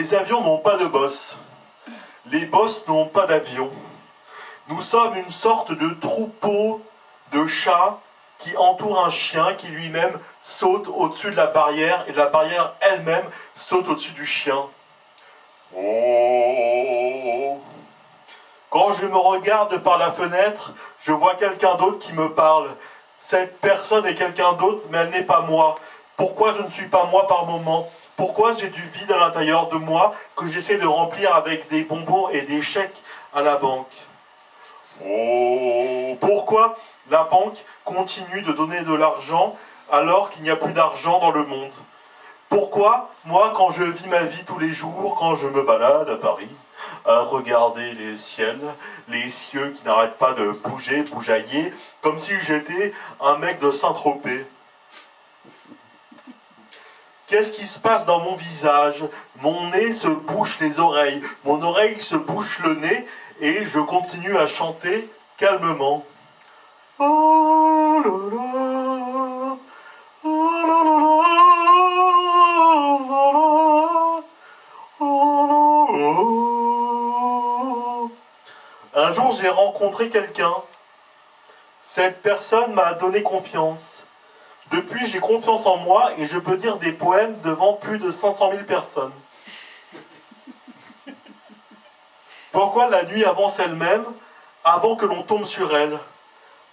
Les avions n'ont pas de boss. Les boss n'ont pas d'avion. Nous sommes une sorte de troupeau de chats qui entoure un chien qui lui-même saute au-dessus de la barrière et la barrière elle-même saute au-dessus du chien. Oh. Quand je me regarde par la fenêtre, je vois quelqu'un d'autre qui me parle. Cette personne est quelqu'un d'autre, mais elle n'est pas moi. Pourquoi je ne suis pas moi par moment? Pourquoi j'ai du vide à l'intérieur de moi que j'essaie de remplir avec des bonbons et des chèques à la banque? Oh, pourquoi la banque continue de donner de l'argent alors qu'il n'y a plus d'argent dans le monde? Pourquoi, moi, quand je vis ma vie tous les jours, quand je me balade à Paris, à regarder les ciels, les cieux qui n'arrêtent pas de bouger, bougeailler, comme si j'étais un mec de Saint-Tropez? Qu'est-ce qui se passe dans mon visage? Mon nez se bouche les oreilles, mon oreille se bouche le nez, et je continue à chanter calmement. Oh là là, oh là là là, oh là là. Un jour, j'ai rencontré quelqu'un. Cette personne m'a donné confiance. Depuis, j'ai confiance en moi et je peux dire des poèmes devant plus de 500 000 personnes. Pourquoi la nuit avance elle-même avant que l'on tombe sur elle?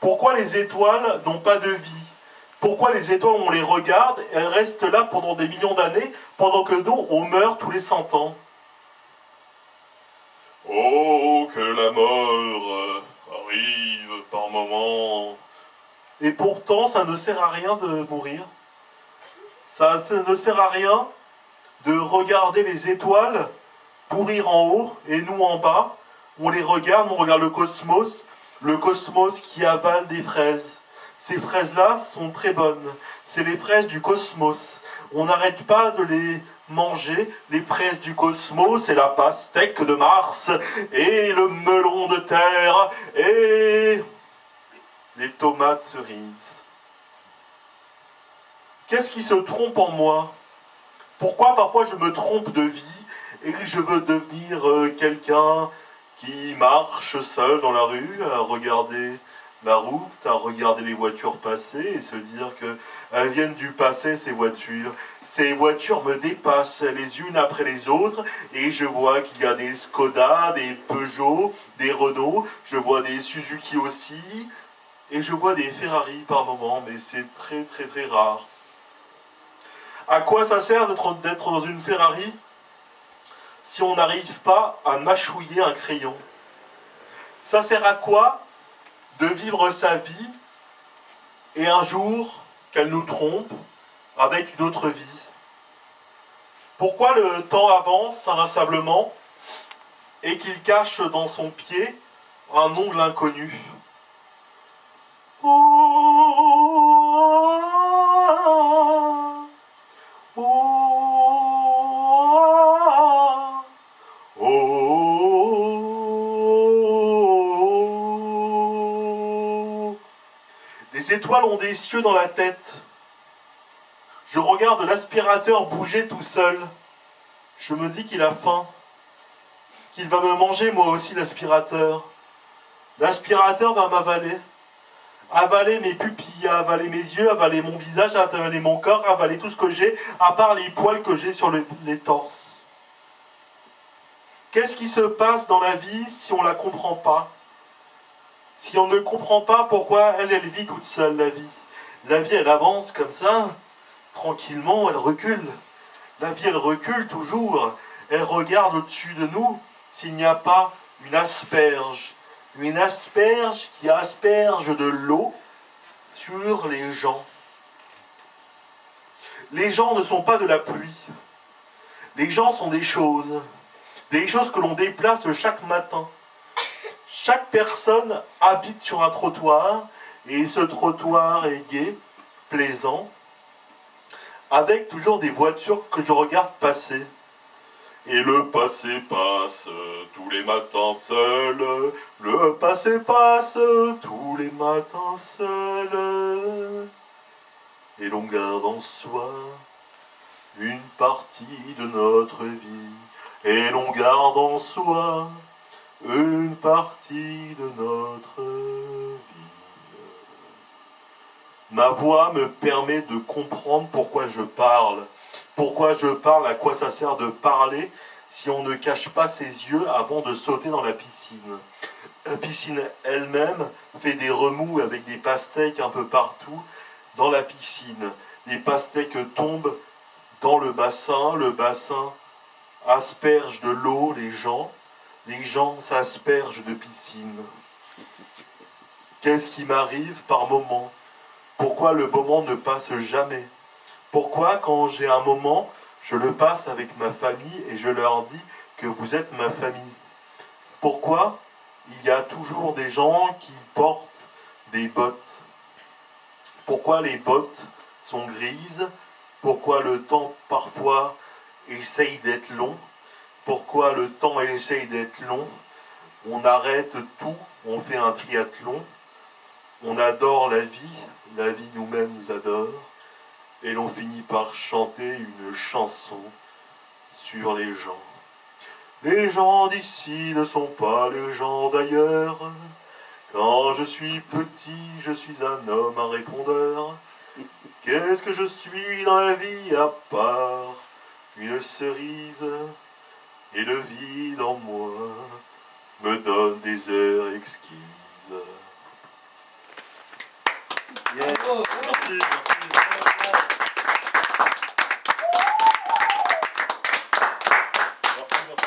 Pourquoi les étoiles n'ont pas de vie? Pourquoi les étoiles, on les regarde, elles restent là pendant des millions d'années, pendant que nous, on meurt tous les 100 ans? Oh, que la mort arrive par moments. Et pourtant, ça ne sert à rien de mourir. Ça ne sert à rien de regarder les étoiles pourrir en haut et nous en bas. On les regarde, on regarde le cosmos qui avale des fraises. Ces fraises-là sont très bonnes. C'est les fraises du cosmos. On n'arrête pas de les manger. Les fraises du cosmos et la pastèque de Mars et le melon de terre et les tomates cerises. Qu'est-ce qui se trompe en moi? Pourquoi parfois je me trompe de vie et que je veux devenir quelqu'un qui marche seul dans la rue, à regarder la route, à regarder les voitures passer et se dire qu'elles viennent du passé, ces voitures. Ces voitures me dépassent les unes après les autres et je vois qu'il y a des Skoda, des Peugeot, des Renault, je vois des Suzuki aussi et je vois des Ferrari par moment, mais c'est très très très rare. À quoi ça sert d'être dans une Ferrari si on n'arrive pas à mâchouiller un crayon? Ça sert à quoi de vivre sa vie et un jour qu'elle nous trompe avec une autre vie? Pourquoi le temps avance inlassablement et qu'il cache dans son pied un ongle inconnu? Les étoiles ont des cieux dans la tête. Je regarde l'aspirateur bouger tout seul. Je me dis qu'il a faim. Qu'il va me manger moi aussi, l'aspirateur. L'aspirateur va m'avaler. Avaler mes pupilles, avaler mes yeux, avaler mon visage, avaler mon corps, avaler tout ce que j'ai, à part les poils que j'ai sur les torses. Qu'est-ce qui se passe dans la vie si on ne la comprend pas? Si on ne comprend pas pourquoi elle vit toute seule, la vie. La vie, elle avance comme ça, tranquillement, elle recule. La vie, elle recule toujours. Elle regarde au-dessus de nous s'il n'y a pas une asperge. Une asperge qui asperge de l'eau sur les gens. Les gens ne sont pas de la pluie. Les gens sont des choses que l'on déplace chaque matin. Chaque personne habite sur un trottoir, et ce trottoir est gai, plaisant, avec toujours des voitures que je regarde passer. Et le passé passe tous les matins seul, le passé passe tous les matins seul. Et l'on garde en soi une partie de notre vie. et l'on garde en soi une partie de notre vie. Ma voix me permet de comprendre pourquoi je parle. Pourquoi je parle, à quoi ça sert de parler si on ne cache pas ses yeux avant de sauter dans la piscine. La piscine elle-même fait des remous avec des pastèques un peu partout dans la piscine. Les pastèques tombent dans le bassin asperge de l'eau les gens s'aspergent de piscine. Qu'est-ce qui m'arrive par moment? Pourquoi le moment ne passe jamais? Pourquoi quand j'ai un moment, je le passe avec ma famille et je leur dis que vous êtes ma famille? Pourquoi il y a toujours des gens qui portent des bottes? Pourquoi les bottes sont grises? Pourquoi le temps parfois essaye d'être long? Pourquoi le temps essaye d'être long? On arrête tout, on fait un triathlon, on adore la vie nous-mêmes nous adore, et l'on finit par chanter une chanson sur les gens. Les gens d'ici ne sont pas les gens d'ailleurs. Quand je suis petit, je suis un homme, un répondeur. Qu'est-ce que je suis dans la vie à part une cerise? Et le vide en moi me donne des airs exquises. Yes. Merci.